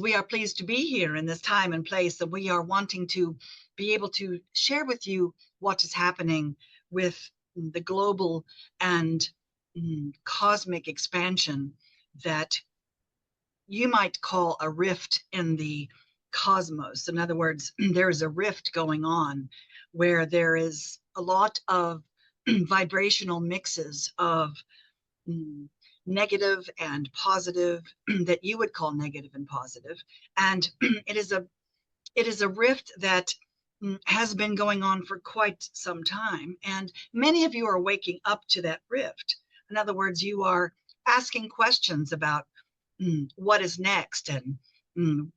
We are pleased to be here in this time and place, and we are wanting to be able to share with you what is happening with the global and cosmic expansion that you might call a rift in the cosmos. In other words, there is a rift going on where there is a lot of vibrational mixes of mm, negative and positive that you would call negative and positive. And it is a rift that has been going on for quite some time. And many of you are waking up to that rift. In other words, you are asking questions about what is next, and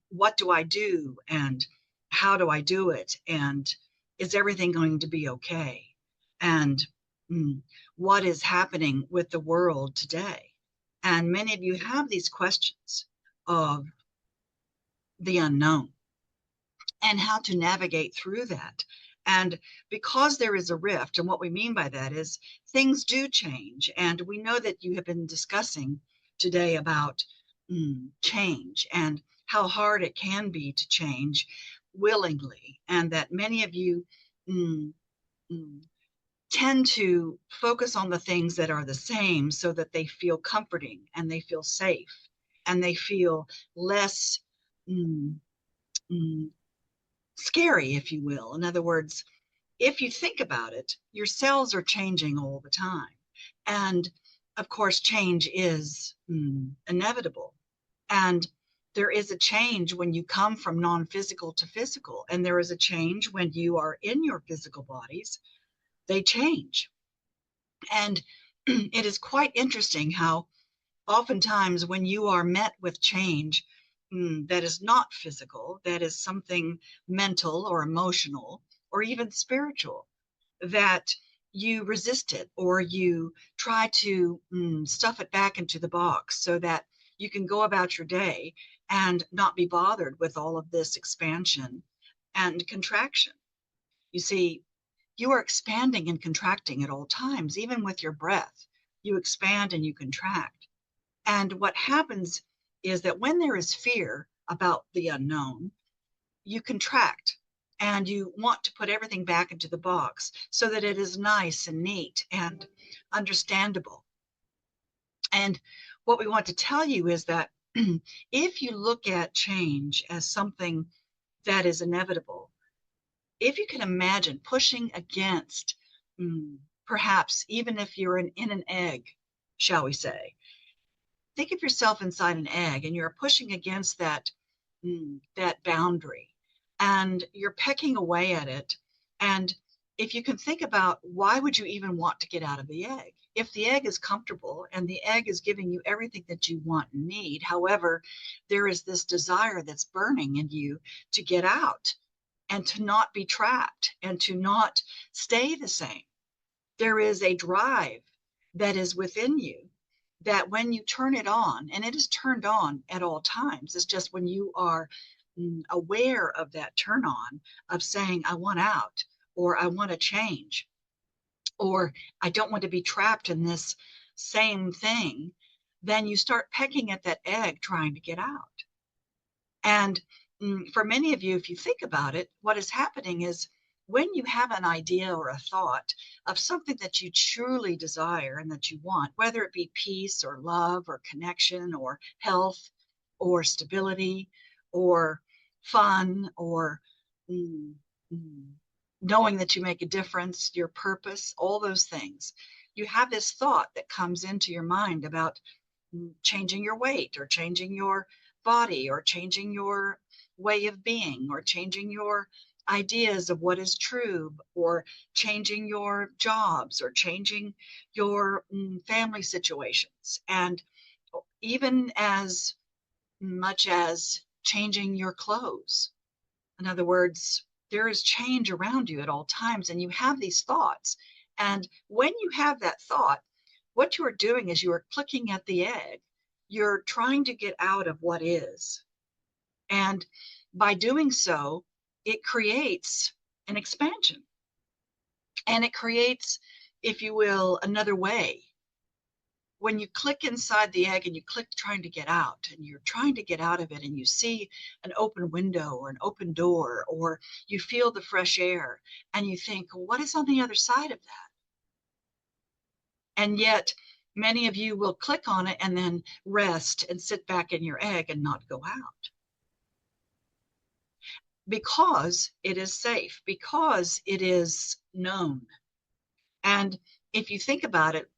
what do I do, and how do I do it, and is everything going to be okay, and what is happening with the world today. And many of you have these questions of the unknown and how to navigate through that. And because there is a rift, and what we mean by that is things do change. And we know that you have been discussing today about change and how hard it can be to change willingly, and that many of you mm, mm, tend to focus on the things that are the same so that they feel comforting and they feel safe and they feel less mm, mm, scary, if you will. In other words, if you think about it, your cells are changing all the time. And of course, change is inevitable. And there is a change when you come from non-physical to physical. And there is a change when you are in your physical bodies. They change. And it is quite interesting how oftentimes when you are met with change that is not physical, that is something mental or emotional or even spiritual, that you resist it or you try to stuff it back into the box so that you can go about your day and not be bothered with all of this expansion and contraction. You see, you are expanding and contracting at all times, even with your breath. You expand and you contract. And what happens is that when there is fear about the unknown, you contract and you want to put everything back into the box so that it is nice and neat and understandable. And what we want to tell you is that if you look at change as something that is inevitable, if you can imagine pushing against, perhaps even if you're in an egg, shall we say, think of yourself inside an egg and you're pushing against that boundary and you're pecking away at it. And if you can think about, why would you even want to get out of the egg? If the egg is comfortable and the egg is giving you everything that you want and need, however, there is this desire that's burning in you to get out and to not be trapped and to not stay the same. There is a drive that is within you that when you turn it on, and it is turned on at all times, it's just when you are aware of that turn on of saying, I want out, or I want to change, or I don't want to be trapped in this same thing, then you start pecking at that egg trying to get out. And for many of you, if you think about it, what is happening is when you have an idea or a thought of something that you truly desire and that you want, whether it be peace or love or connection or health or stability or fun or knowing that you make a difference, your purpose, all those things, you have this thought that comes into your mind about changing your weight or changing your body or changing your way of being or changing your ideas of what is true or changing your jobs or changing your family situations, and even as much as changing your clothes. In other words, there is change around you at all times and you have these thoughts. And when you have that thought, what you are doing is you are clicking at the egg. You're trying to get out of what is. And by doing so, it creates an expansion. And it creates, if you will, another way when you click inside the egg and you click trying to get out, and you're trying to get out of it, and you see an open window or an open door, or you feel the fresh air, and you think, what is on the other side of that? And yet, many of you will click on it and then rest and sit back in your egg and not go out. Because it is safe, because it is known. And if you think about it,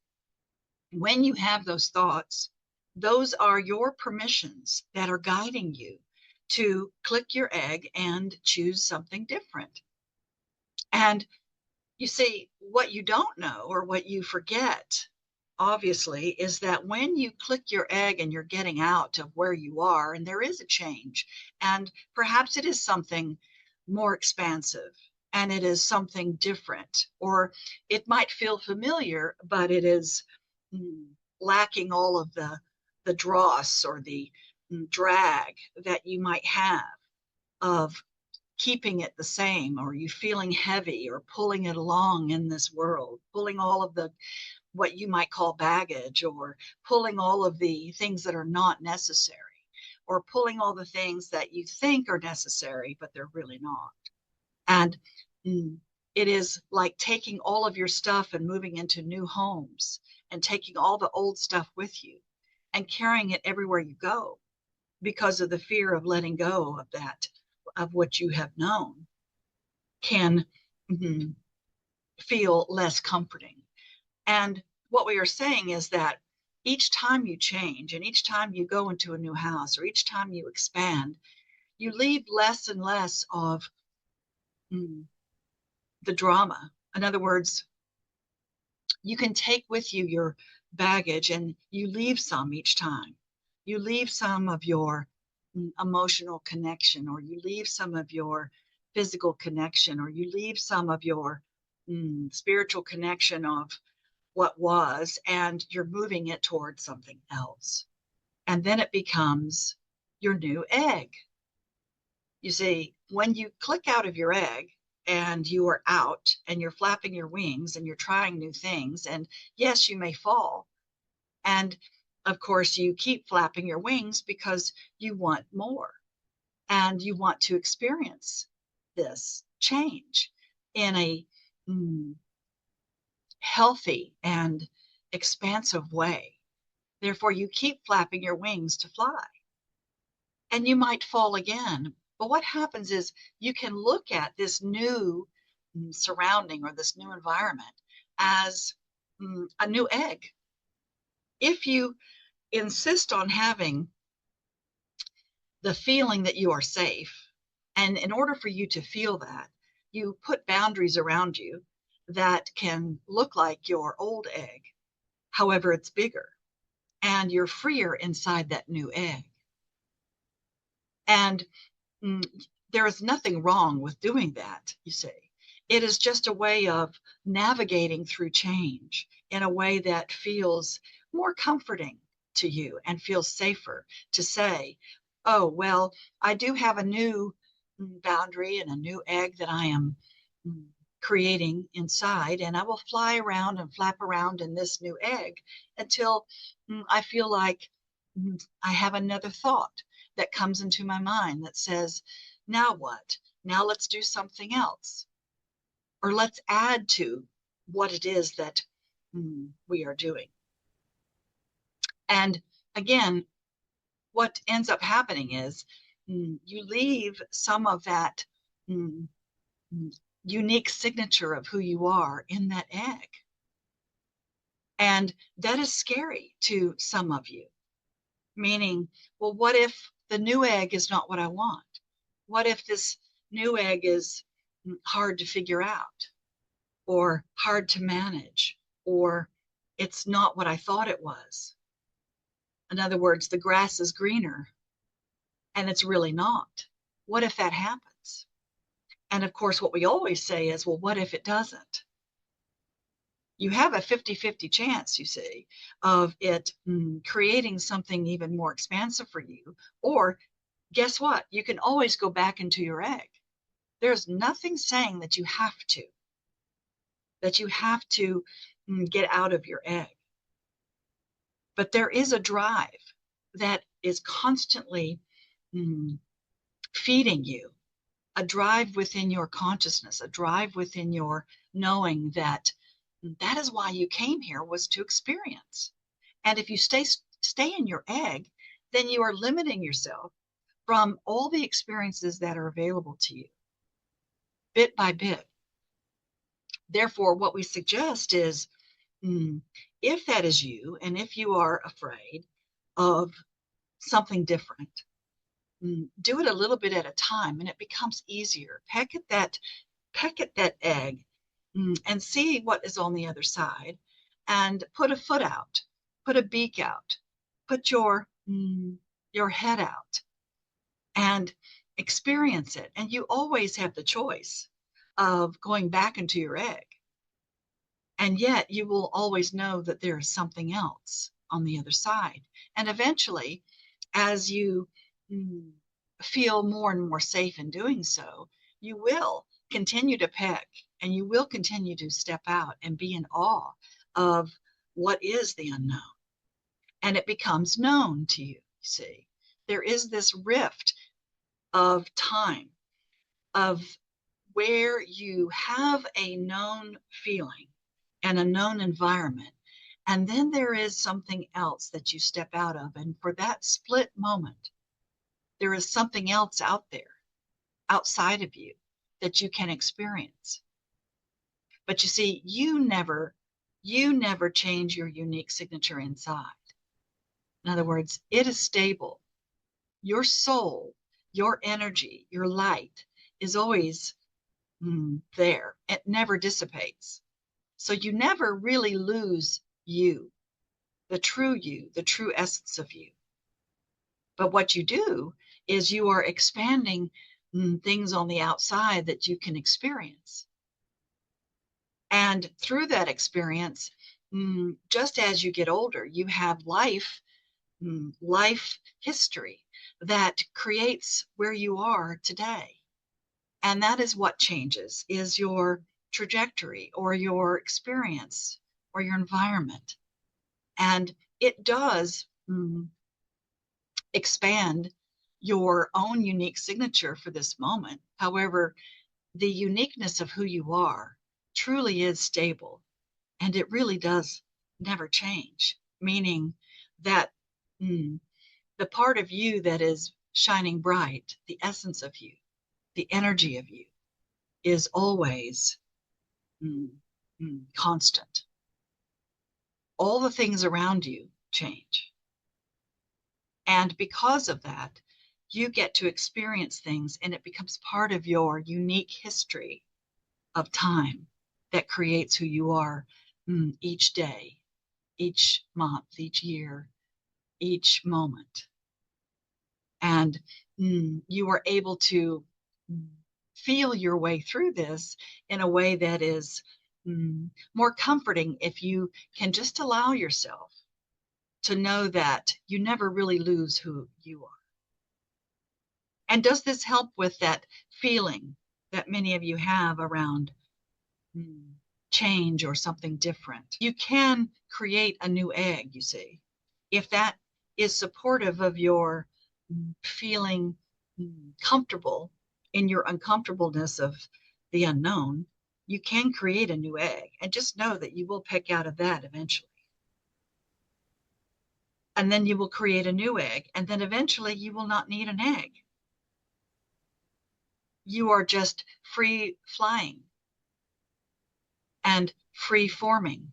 when you have those thoughts, those are your permissions that are guiding you to click your egg and choose something different. And you see, what you don't know or what you forget, obviously, is that when you click your egg and you're getting out of where you are, and there is a change, and perhaps it is something more expansive, and it is something different, or it might feel familiar, but it is lacking all of the dross or the drag that you might have of keeping it the same, or you feeling heavy or pulling it along in this world, pulling all of the what you might call baggage, or pulling all of the things that are not necessary, or pulling all the things that you think are necessary, but they're really not. And it is like taking all of your stuff and moving into new homes and taking all the old stuff with you and carrying it everywhere you go because of the fear of letting go of that, of what you have known, can feel less comforting. And what we are saying is that each time you change, and each time you go into a new house, or each time you expand, you leave less and less of the drama. In other words, you can take with you your baggage, and you leave some each time. You leave some of your emotional connection, or you leave some of your physical connection, or you leave some of your spiritual connection of what was, and you're moving it towards something else. And then it becomes your new egg. You see, when you click out of your egg and you are out and you're flapping your wings and you're trying new things, and yes, you may fall. And of course, you keep flapping your wings because you want more and you want to experience this change in a healthy and expansive way. Therefore, you keep flapping your wings to fly. And you might fall again. But what happens is you can look at this new surrounding or this new environment as a new egg. If you insist on having the feeling that you are safe, and in order for you to feel that, you put boundaries around you that can look like your old egg. However, it's bigger, and you're freer inside that new egg. And there is nothing wrong with doing that, you see. It is just a way of navigating through change in a way that feels more comforting to you and feels safer to say, oh, well, I do have a new boundary and a new egg that I am creating inside, and I will fly around and flap around in this new egg until I feel like I have another thought that comes into my mind that says, now what? Now let's do something else. Or let's add to what it is that we are doing. And again, what ends up happening is you leave some of that unique signature of who you are in that egg. And that is scary to some of you. Meaning, well, what if the new egg is not what I want? What if this new egg is hard to figure out, or hard to manage, or it's not what I thought it was? In other words, the grass is greener and it's really not. What if that happens? And of course, what we always say is, well, what if it doesn't? You have a 50-50 chance, you see, of it creating something even more expansive for you. Or guess what? You can always go back into your egg. There's nothing saying that you have to get out of your egg. But there is a drive that is constantly feeding you, a drive within your consciousness, a drive within your knowing that that is why you came here, was to experience. And if you stay in your egg, then you are limiting yourself from all the experiences that are available to you, bit by bit. Therefore, what we suggest is, if that is you, and if you are afraid of something different, do it a little bit at a time, and it becomes easier. Peck at that egg, and see what is on the other side, and put a foot out, put a beak out, put your head out, and experience it. And you always have the choice of going back into your egg. And yet you will always know that there is something else on the other side. And eventually, as you feel more and more safe in doing so, you will continue to peck, and you will continue to step out and be in awe of what is the unknown. And it becomes known to you, see. There is this rift of time, of where you have a known feeling and a known environment, and then there is something else that you step out of. And for that split moment, there is something else out there, outside of you, that you can experience. But you see, you never change your unique signature inside. In other words, it is stable. Your soul, your energy, your light is always there. It never dissipates. So you never really lose you, the true essence of you. But what you do is you are expanding things on the outside that you can experience. And through that experience, just as you get older, you have life history that creates where you are today. And that is what changes, is your trajectory or your experience or your environment. And it does expand your own unique signature for this moment. However, the uniqueness of who you are truly is stable, and it really does never change, meaning that the part of you that is shining bright, the essence of you, the energy of you, is always constant. All the things around you change. And because of that, you get to experience things, and it becomes part of your unique history of time that creates who you are each day, each month, each year, each moment. And you are able to feel your way through this in a way that is more comforting, if you can just allow yourself to know that you never really lose who you are. And does this help with that feeling that many of you have around change or something different? You can create a new egg, you see, if that is supportive of your feeling comfortable in your uncomfortableness of the unknown. You can create a new egg, and just know that you will pick out of that eventually. And then you will create a new egg, and then eventually you will not need an egg. You are just free flying and free forming